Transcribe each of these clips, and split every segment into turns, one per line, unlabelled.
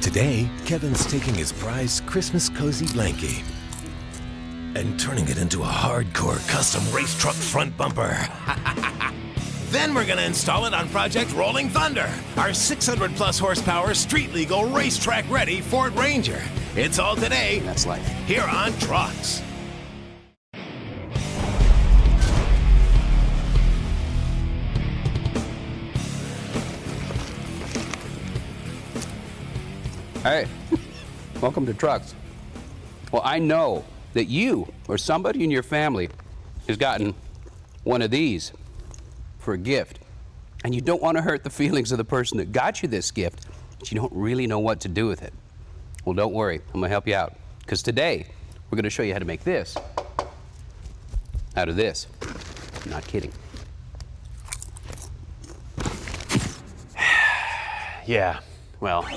Today, Kevin's taking his prized Christmas cozy blankie and turning it into a hardcore custom race truck front bumper. Then we're gonna install it on Project Rolling Thunder, our 600 plus horsepower street legal racetrack ready Ford Ranger. It's all today.
That's life.
Here on Trucks.
Hey, welcome to Trucks. Well, I know that you or somebody in your family has gotten one of these for a gift, and you don't want to hurt the feelings of the person that got you this gift, but you don't really know what to do with it. Well, don't worry, I'm gonna help you out, because today we're gonna show you how to make this out of this. I'm not kidding.
Yeah, well,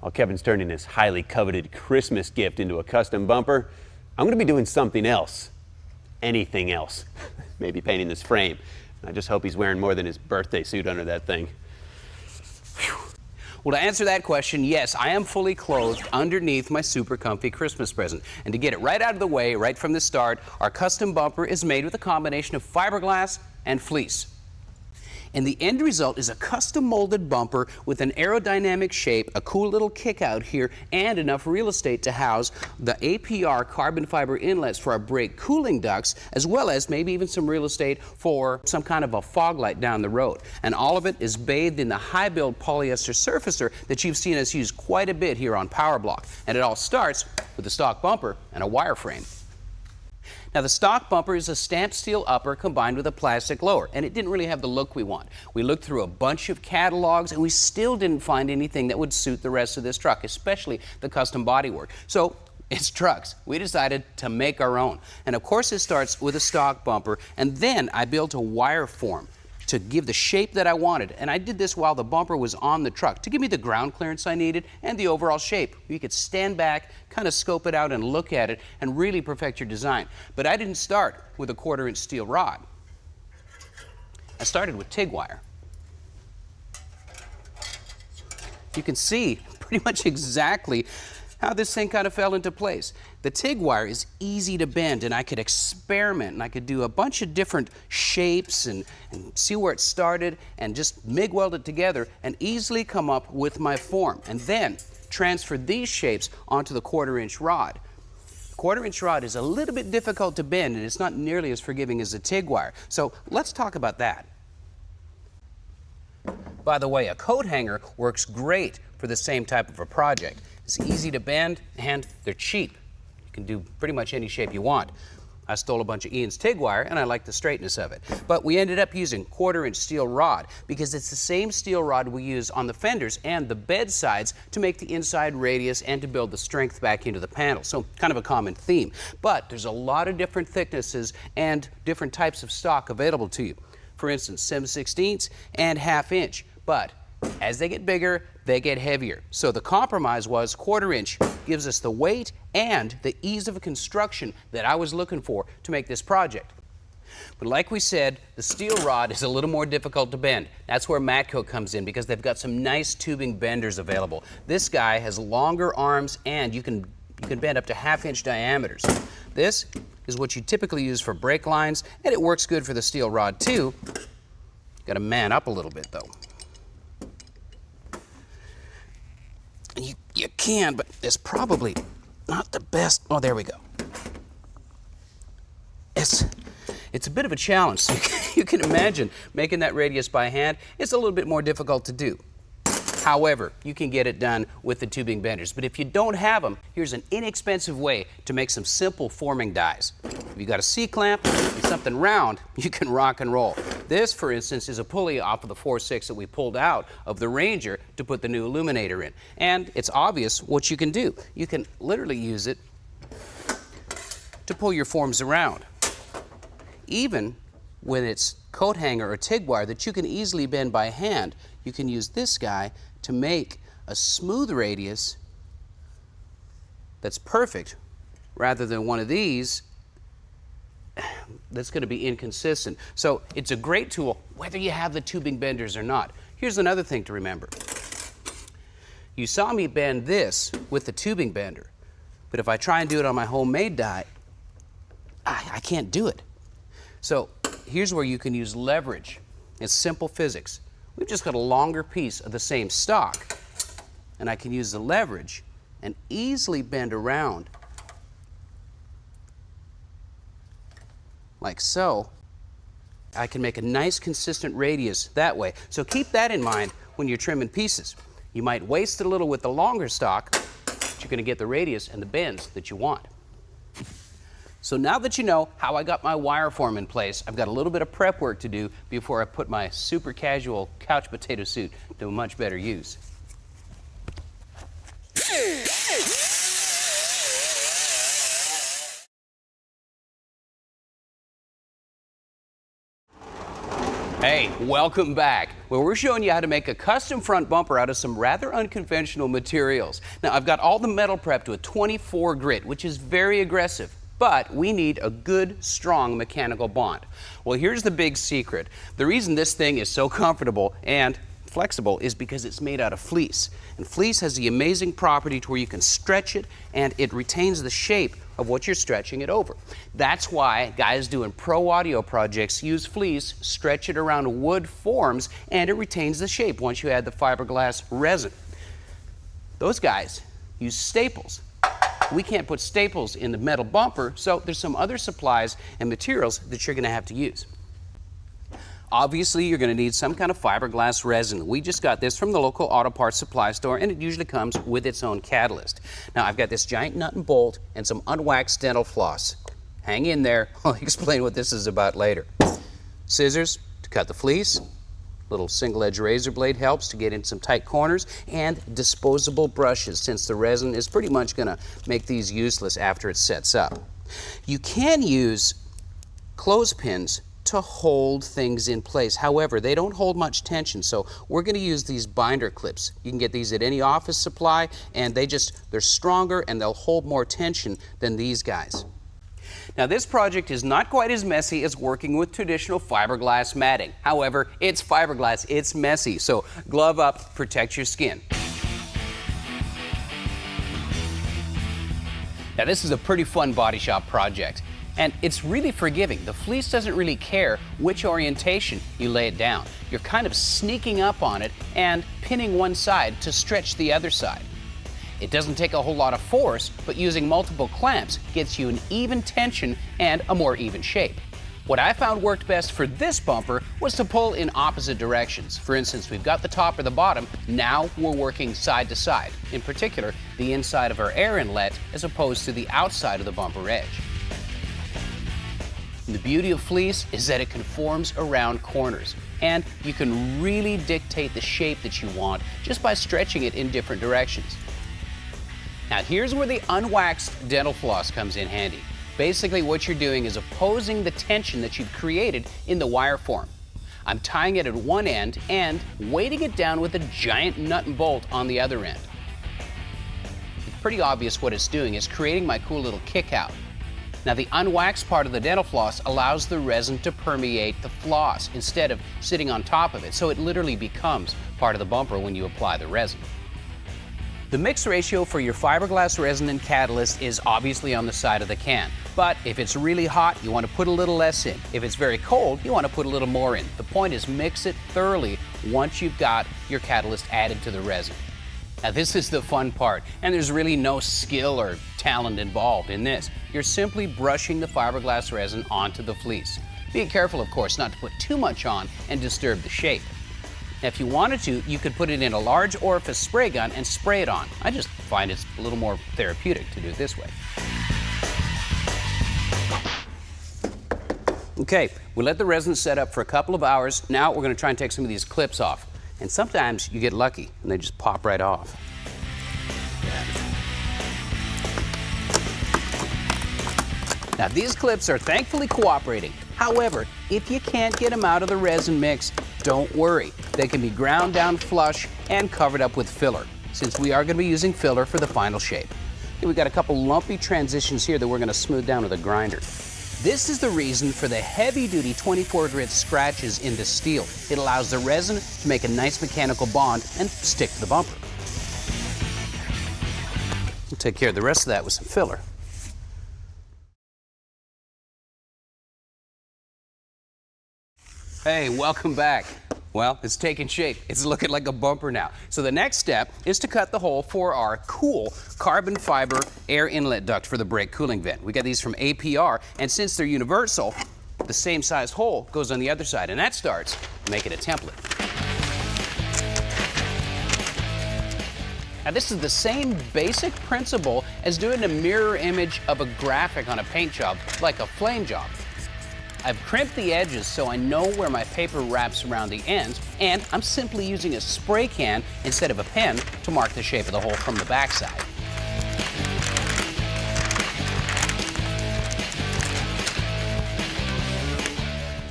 while Kevin's turning this highly coveted Christmas gift into a custom bumper, I'm gonna be doing something else. Anything else. Maybe painting this frame. I just hope he's wearing more than his birthday suit under that thing.
Whew. Well, to answer that question, yes, I am fully clothed underneath my super comfy Christmas present. And to get it right out of the way, right from the start, our custom bumper is made with a combination of fiberglass and fleece. And the end result is a custom molded bumper with an aerodynamic shape, a cool little kick out here, and enough real estate to house the APR carbon fiber inlets for our brake cooling ducts, as well as maybe even some real estate for some kind of a fog light down the road. And all of it is bathed in the high build polyester surfacer that you've seen us use quite a bit here on PowerBlock. And it all starts with a stock bumper and a wireframe. Now, the stock bumper is a stamped steel upper combined with a plastic lower, and it didn't really have the look we want. We looked through a bunch of catalogs, and we still didn't find anything that would suit the rest of this truck, especially the custom bodywork. So, it's Trucks. We decided to make our own. And of course, it starts with a stock bumper, and then I built a wire form to give the shape that I wanted. And I did this while the bumper was on the truck to give me the ground clearance I needed and the overall shape. You could stand back, kind of scope it out and look at it and really perfect your design. But I didn't start with a 1/4-inch steel rod. I started with TIG wire. You can see pretty much exactly how this thing kind of fell into place. The TIG wire is easy to bend, and I could experiment, and I could do a bunch of different shapes and see where it started and just MIG weld it together and easily come up with my form, and then transfer these shapes onto the 1/4-inch rod. The 1/4-inch rod is a little bit difficult to bend, and it's not nearly as forgiving as the TIG wire. So let's talk about that. By the way, a coat hanger works great for the same type of a project. It's easy to bend, and they're cheap. You can do pretty much any shape you want. I stole a bunch of Ian's TIG wire, and I like the straightness of it. But we ended up using 1/4-inch steel rod because it's the same steel rod we use on the fenders and the bed sides to make the inside radius and to build the strength back into the panel. So kind of a common theme. But there's a lot of different thicknesses and different types of stock available to you. For instance, 7/16 and 1/2 inch. But as they get bigger, they get heavier. So the compromise was 1/4-inch gives us the weight and the ease of construction that I was looking for to make this project. But like we said, the steel rod is a little more difficult to bend. That's where Matco comes in because they've got some nice tubing benders available. This guy has longer arms and you can bend up to 1/2 inch diameters. This is what you typically use for brake lines, and it works good for the steel rod too. Got to man up a little bit though. You can, but it's probably not the best. Oh, there we go. It's a bit of a challenge. So you can imagine making that radius by hand. It's a little bit more difficult to do. However, you can get it done with the tubing benders. But if you don't have them, here's an inexpensive way to make some simple forming dies. If you've got a C-clamp and something round, you can rock and roll. This, for instance, is a pulley off of the 4.6 that we pulled out of the Ranger to put the new illuminator in. And it's obvious what you can do. You can literally use it to pull your forms around. Even when it's coat hanger or TIG wire that you can easily bend by hand, you can use this guy to make a smooth radius that's perfect rather than one of these that's going to be inconsistent. So it's a great tool whether you have the tubing benders or not. Here's another thing to remember. You saw me bend this with the tubing bender, but if I try and do it on my homemade die, I can't do it. So here's where you can use leverage. It's simple physics. We've just got a longer piece of the same stock, and I can use the leverage and easily bend around like so. I can make a nice consistent radius that way. So keep that in mind when you're trimming pieces. You might waste a little with the longer stock, but you're going to get the radius and the bends that you want. So now that you know how I got my wire form in place, I've got a little bit of prep work to do before I put my super casual couch potato suit to much better use. Hey, welcome back, where we're showing you how to make a custom front bumper out of some rather unconventional materials. Now, I've got all the metal prepped with 24 grit, which is very aggressive, but we need a good, strong mechanical bond. Well, here's the big secret. The reason this thing is so comfortable and flexible is because it's made out of fleece. And fleece has the amazing property to where you can stretch it and it retains the shape of what you're stretching it over. That's why guys doing pro audio projects use fleece, stretch it around wood forms, and it retains the shape once you add the fiberglass resin. Those guys use staples. We can't put staples in the metal bumper, so there's some other supplies and materials that you're gonna have to use. Obviously, you're going to need some kind of fiberglass resin. We just got this from the local auto parts supply store, and it usually comes with its own catalyst. Now, I've got this giant nut and bolt and some unwaxed dental floss. Hang in there. I'll explain what this is about later. Scissors to cut the fleece. Little single-edge razor blade helps to get in some tight corners, and disposable brushes, since the resin is pretty much going to make these useless after it sets up. You can use clothespins to hold things in place. However, they don't hold much tension, so we're going to use these binder clips. You can get these at any office supply, and they're stronger and they'll hold more tension than these guys. Now, this project is not quite as messy as working with traditional fiberglass matting. However, it's fiberglass, it's messy, so glove up, protect your skin. Now, this is a pretty fun body shop project. And it's really forgiving. The fleece doesn't really care which orientation you lay it down. You're kind of sneaking up on it and pinning one side to stretch the other side. It doesn't take a whole lot of force, but using multiple clamps gets you an even tension and a more even shape. What I found worked best for this bumper was to pull in opposite directions. For instance, we've got the top or the bottom, now we're working side to side. In particular, the inside of our air inlet as opposed to the outside of the bumper edge. And the beauty of fleece is that it conforms around corners, and you can really dictate the shape that you want just by stretching it in different directions. Now, here's where the unwaxed dental floss comes in handy. Basically, what you're doing is opposing the tension that you've created in the wire form. I'm tying it at one end and weighting it down with a giant nut and bolt on the other end. It's pretty obvious what it's doing. It's creating my cool little kick out. Now, the unwaxed part of the dental floss allows the resin to permeate the floss instead of sitting on top of it, so it literally becomes part of the bumper when you apply the resin. The mix ratio for your fiberglass resin and catalyst is obviously on the side of the can, but if it's really hot, you want to put a little less in. If it's very cold, you want to put a little more in. The point is mix it thoroughly once you've got your catalyst added to the resin. Now, this is the fun part, and there's really no skill or talent involved in this. You're simply brushing the fiberglass resin onto the fleece. Being careful, of course, not to put too much on and disturb the shape. Now, if you wanted to, you could put it in a large orifice spray gun and spray it on. I just find it's a little more therapeutic to do it this way. Okay, we let the resin set up for a couple of hours. Now we're going to try and take some of these clips off. And sometimes you get lucky and they just pop right off. Now, these clips are thankfully cooperating. However, if you can't get them out of the resin mix, don't worry. They can be ground down flush and covered up with filler, since we are going to be using filler for the final shape. We've got a couple lumpy transitions here that we're going to smooth down with a grinder. This is the reason for the heavy-duty 24 grit scratches in the steel. It allows the resin to make a nice mechanical bond and stick to the bumper. We'll take care of the rest of that with some filler. Hey, welcome back. Well, it's taking shape. It's looking like a bumper now. So the next step is to cut the hole for our cool carbon fiber air inlet duct for the brake cooling vent. We got these from APR, and since they're universal, the same size hole goes on the other side, and that starts making a template. Now this is the same basic principle as doing a mirror image of a graphic on a paint job, like a flame job. I've crimped the edges so I know where my paper wraps around the ends, and I'm simply using a spray can instead of a pen to mark the shape of the hole from the backside.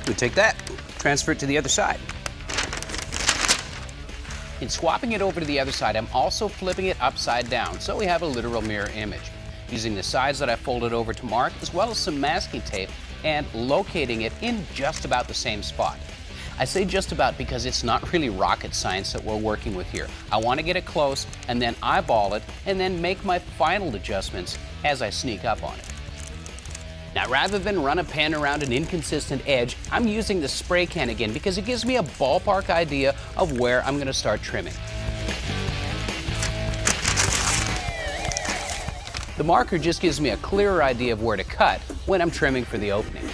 We take that, transfer it to the other side. In swapping it over to the other side, I'm also flipping it upside down so we have a literal mirror image. Using the sides that I folded over to mark, as well as some masking tape, and locating it in just about the same spot. I say just about because it's not really rocket science that we're working with here. I want to get it close and then eyeball it and then make my final adjustments as I sneak up on it. Now rather than run a pen around an inconsistent edge, I'm using the spray can again because it gives me a ballpark idea of where I'm going to start trimming. The marker just gives me a clearer idea of where to cut when I'm trimming for the opening.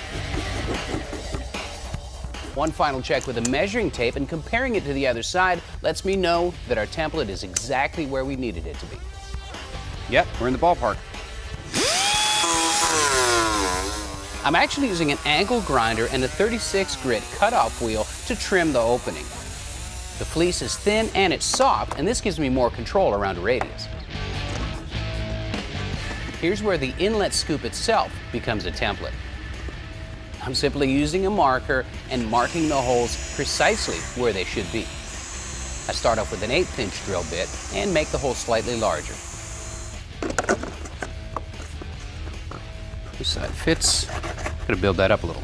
One final check with a measuring tape and comparing it to the other side lets me know that our template is exactly where we needed it to be. Yep, we're in the ballpark. I'm actually using an angle grinder and a 36 grit cutoff wheel to trim the opening. The fleece is thin and it's soft, and this gives me more control around a radius. Here's where the inlet scoop itself becomes a template. I'm simply using a marker and marking the holes precisely where they should be. I start off with an 1/8 inch drill bit and make the hole slightly larger. This side fits. Gonna build that up a little.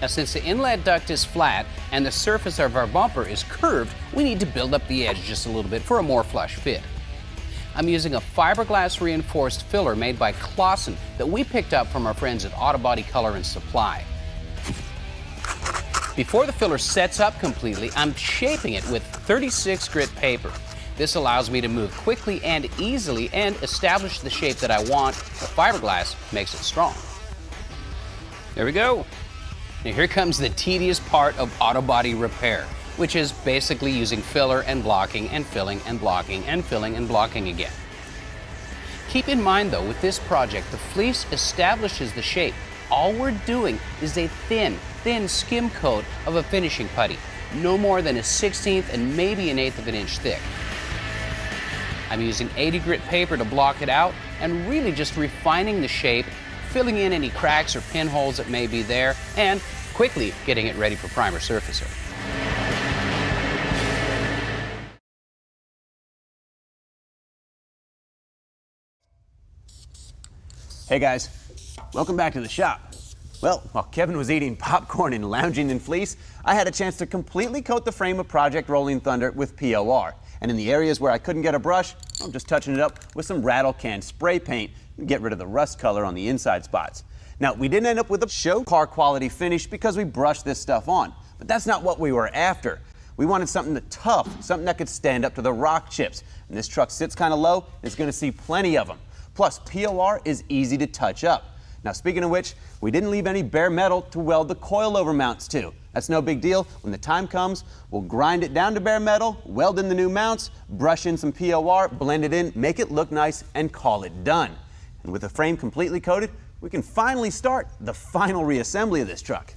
Now since the inlet duct is flat and the surface of our bumper is curved, we need to build up the edge just a little bit for a more flush fit. I'm using a fiberglass reinforced filler made by Clausen that we picked up from our friends at Autobody Color and Supply. Before the filler sets up completely, I'm shaping it with 36 grit paper. This allows me to move quickly and easily and establish the shape that I want. The fiberglass makes it strong. There we go. Now here comes the tedious part of auto body repair, which is basically using filler and blocking and filling and blocking and filling and blocking again. Keep in mind though, with this project, the fleece establishes the shape. All we're doing is a thin skim coat of a finishing putty, no more than a 1/16 and maybe an 1/8 of an inch thick. I'm using 80 grit paper to block it out and really just refining the shape, filling in any cracks or pinholes that may be there, and quickly getting it ready for primer surfacer.
Hey guys, welcome back to the shop. Well, while Kevin was eating popcorn and lounging in fleece, I had a chance to completely coat the frame of Project Rolling Thunder with POR. And in the areas where I couldn't get a brush, I'm just touching it up with some rattle can spray paint and get rid of the rust color on the inside spots. Now, we didn't end up with a show car quality finish because we brushed this stuff on, but that's not what we were after. We wanted something tough, something that could stand up to the rock chips. And this truck sits kind of low, and it's going to see plenty of them. Plus, POR is easy to touch up. Now, speaking of which, we didn't leave any bare metal to weld the coilover mounts to. That's no big deal. When the time comes, we'll grind it down to bare metal, weld in the new mounts, brush in some POR, blend it in, make it look nice, and call it done. And with the frame completely coated, we can finally start the final reassembly of this truck.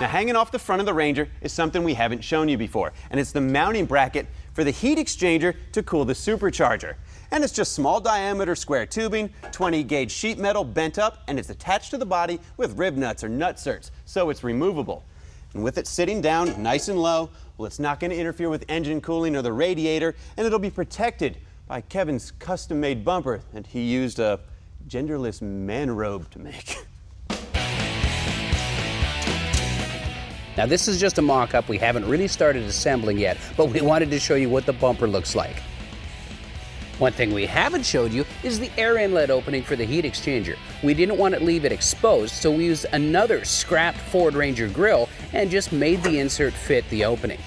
Now, hanging off the front of the Ranger is something we haven't shown you before, and it's the mounting bracket for the heat exchanger to cool the Supercharger. And it's just small diameter square tubing, 20 gauge sheet metal bent up, and it's attached to the body with rib nuts or nutserts, so it's removable. And with it sitting down nice and low, well, it's not going to interfere with engine cooling or the radiator, and it'll be protected by Kevin's custom-made bumper that he used genderless man robe to make.
Now this is just a mock-up. We haven't really started assembling yet, but we wanted to show you what the bumper looks like. One thing we haven't showed you is the air inlet opening for the heat exchanger. We didn't want to leave it exposed, so we used another scrapped Ford Ranger grill and just made the insert fit the opening.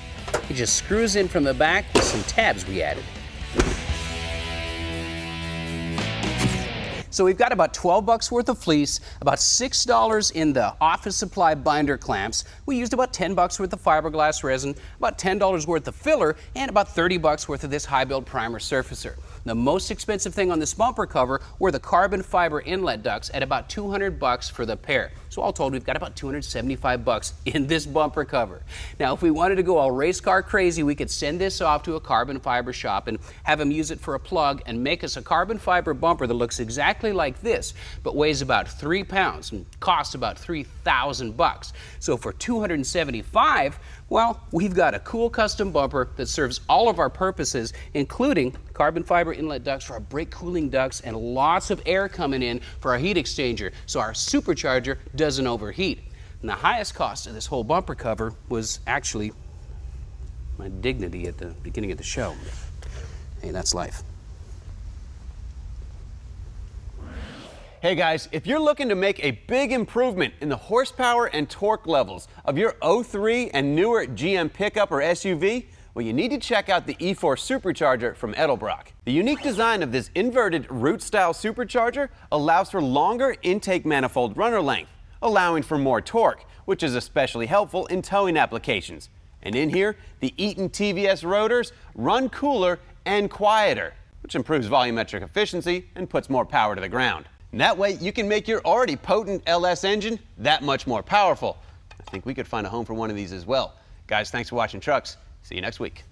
It just screws in from the back with some tabs we added. So we've got about 12 bucks worth of fleece, about $6 in the office supply binder clamps. We used about 10 bucks worth of fiberglass resin, about $10 worth of filler, and about 30 bucks worth of this high build primer surfacer. The most expensive thing on this bumper cover were the carbon fiber inlet ducts at about 200 bucks for the pair. So all told, we've got about 275 bucks in this bumper cover. Now, if we wanted to go all race car crazy, we could send this off to a carbon fiber shop and have them use it for a plug and make us a carbon fiber bumper that looks exactly like this, but weighs about 3 pounds and costs about 3,000 bucks. So for 275, well, we've got a cool custom bumper that serves all of our purposes, including carbon fiber inlet ducts for our brake cooling ducts and lots of air coming in for our heat exchanger so our supercharger doesn't overheat. And the highest cost of this whole bumper cover was actually my dignity at the beginning of the show. Hey, that's life.
Hey guys, if you're looking to make a big improvement in the horsepower and torque levels of your 03 and newer GM pickup or SUV, well, you need to check out the E4 Supercharger from Edelbrock. The unique design of this inverted root-style supercharger allows for longer intake manifold runner length, allowing for more torque, which is especially helpful in towing applications. And in here, the Eaton TVS rotors run cooler and quieter, which improves volumetric efficiency and puts more power to the ground. And that way, you can make your already potent LS engine that much more powerful. I think we could find a home for one of these as well. Guys, thanks for watching Trucks. See you next week.